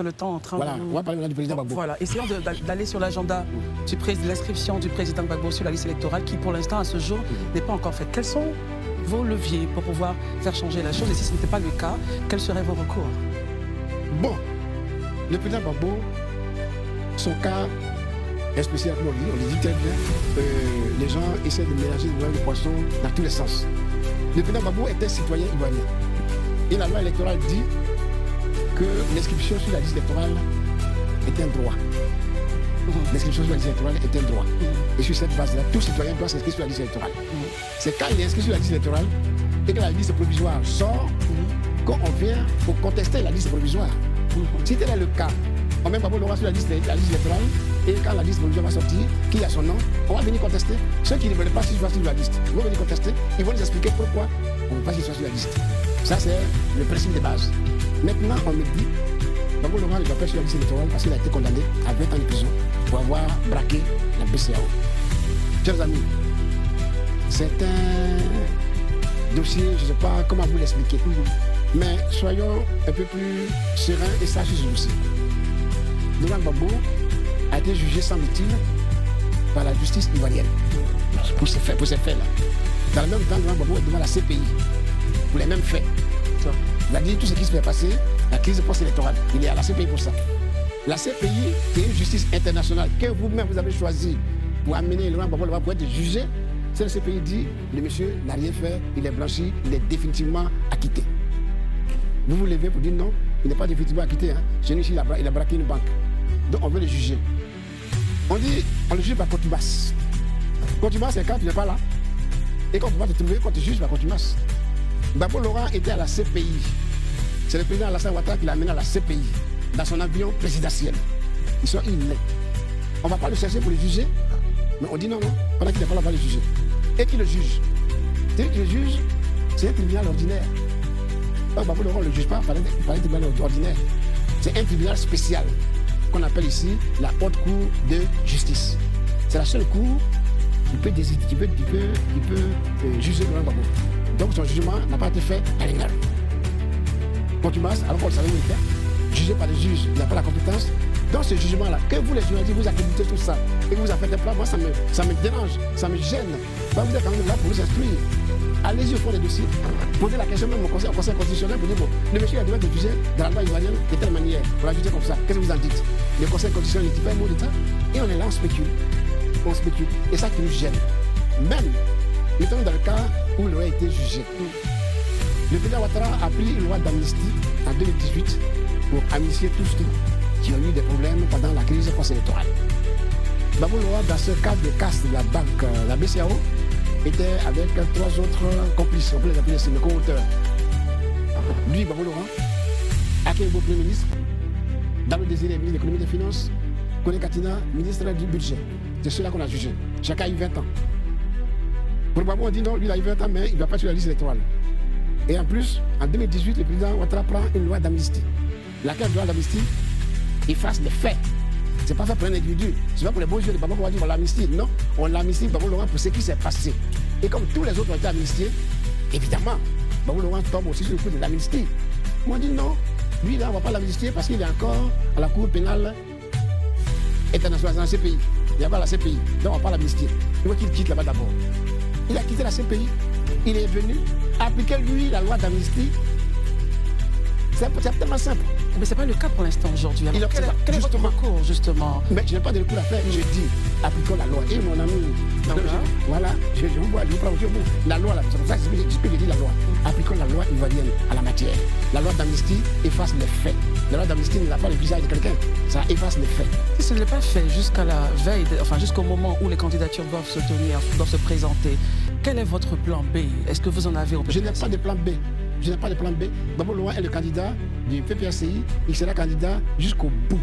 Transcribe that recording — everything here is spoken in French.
le temps en train Voilà, de... on va parler du président Gbagbo. Voilà, essayons d'aller sur l'agenda de l'inscription du président Gbagbo sur la liste électorale qui, pour l'instant, à ce jour, n'est pas encore faite. Quels sont vos leviers pour pouvoir faire changer la chose? Et si ce n'était pas le cas, quels seraient vos recours? Bon, le président Gbagbo, son cas est spécial, comme on le dit très bien. Les gens essaient de mélanger le poisson dans tous les sens. Le président Gbagbo est un citoyen ivoirien. Et la loi électorale dit que l'inscription sur la liste électorale est un droit. L'inscription sur la liste électorale est un droit. Et sur cette base-là, tout citoyen doit s'inscrire sur la liste électorale. C'est quand il est inscrit sur la liste électorale et que la liste provisoire sort qu'on vient pour contester la liste provisoire. Si tel est le cas, on met Gbagbo Laurent sur la liste électorale et quand la liste provisoire va sortir, qui a son nom, on va venir contester. Ceux qui ne veulent pas qu'il soit sur la liste, ils vont venir contester, ils vont nous expliquer pourquoi on ne veut pas qu'il soit sur la liste. Ça, c'est le principe de base. Maintenant, on me dit, Gbagbo Laurent ne va pas sur la liste électorale parce qu'il a été condamné à 20 ans de prison pour avoir braqué la BCEAO. Chers amis, c'est un dossier, je ne sais pas comment vous l'expliquer, mais soyons un peu plus sereins et sages sur ce dossier. Laurent Gbagbo a été jugé, semble-t-il, par la justice ivoirienne pour ces faits-là. Dans le même temps, Laurent Gbagbo est devant la CPI pour les mêmes faits. Il a dit tout ce qui se fait passer, la crise post-électorale. Il est à la CPI pour ça. La CPI, c'est une justice internationale que vous-même vous avez choisie pour amener Laurent Gbagbo pour être jugé. C'est la CPI dit, le monsieur n'a rien fait, il est blanchi, il est définitivement acquitté. Vous vous levez pour dire non, il n'est pas définitivement acquitté. Hein. Chez nous ici, il a braqué une banque. Donc on veut le juger. On dit, on le juge par contumace. Contumace, c'est quand tu n'es pas là. Et quand on va te trouver, quand tu juges par contumace. Gbagbo Laurent était à la CPI. C'est le président Alassane Ouattara qui l'a amené à la CPI, dans son avion présidentiel. Ils sont innés. On ne va pas le chercher pour le juger, mais on dit non, non, pendant qu'il n'est pas là, on va le juger. Et qui le juge? C'est lui qui le juge, c'est un tribunal ordinaire. Gbagbo Laurent ne le juge pas par un tribunal ordinaire. C'est un tribunal spécial qu'on appelle ici la Haute Cour de justice. C'est la seule cour qui peut juger Laurent Gbagbo. Donc son jugement n'a pas été fait à l'égard. Contumace, alors qu'on le savait où il était, jugé par les juges, il n'a pas la compétence. Dans ce jugement-là, que vous les journalistes, vous accréditez tout ça et que vous en faites un plan, moi ça me dérange, ça me gêne. Bah, vous êtes quand même là pour vous instruire. Allez-y au fond des dossiers. Posez la question même au conseil constitutionnel pour dire bon, le monsieur a droit de juger dans la loi ivoirienne de telle manière. On l'a jugé comme ça. Qu'est-ce que vous en dites? Le conseil constitutionnel ne dit pas un mot de ça. Et on est là, on spécule. On spécule. Et ça qui nous gêne. Même, mettons dans le cas où il aurait été jugé. Le président Ouattara a pris une loi d'amnistie en 2018 pour amnistier tous ceux qui ont eu des problèmes pendant la crise post-électorale. Gbagbo Laurent, dans ce cas de casse de la banque, la BCEAO, était avec 3 autres complices, on peut les appeler les co-auteurs. Lui, Gbagbo Laurent, Akeebo, Premier ministre, Dabo Désiré, ministre de l'économie et des finances, Kone Katina, ministre du budget. C'est ceux-là qu'on a jugé. Chacun a eu 20 ans. Pour Gbagbo, on dit non, lui il a eu 20 ans, mais il ne va pas sur la liste électorale. Et en plus, en 2018, le président Ouattara prend une loi d'amnistie. Laquelle loi d'amnistie efface les faits. Ce n'est pas fait pour un individu. Ce n'est pas pour les beaux yeux de Gbagbo qu'on va dire on l'amnistie. Non, on l'amnistie Gbagbo Laurent pour ce qui s'est passé. Et comme tous les autres ont été amnistiés, évidemment, Gbagbo Laurent tombe aussi sur le coup de l'amnistie. Moi, on dit non, lui là, on ne va pas l'amnistier parce qu'il est encore à la Cour pénale internationale, dans la CPI. Il n'y a pas la CPI, donc on ne va pas l'amnistier. Il faut qu'il quitte là-bas d'abord. Il a quitté la CPI. Il est venu appliquer lui la loi d'amnistie. C'est tellement simple. Mais ce n'est pas le cas pour l'instant aujourd'hui. Quel est votre recours, justement? Mais je n'ai pas de recours à faire. Je dis, appliquons la loi. Et mon ami, voilà, je vous vois, je vous prends au bout. La loi, c'est pour ça que je dis la loi. Appliquons la loi ivoirienne à la matière. La loi d'amnistie efface les faits. La loi d'amnistie n'a pas le visage de quelqu'un. Ça efface les faits. Si ce n'est pas fait jusqu'à la veille, jusqu'au moment où les candidatures doivent se tenir, doivent se présenter, quel est votre plan B? Est-ce que vous en avez au PPRCI? Je n'ai pas de plan B. Je n'ai pas de plan B. Gbagbo Laurent est le candidat du PPRCI. Il sera candidat jusqu'au bout.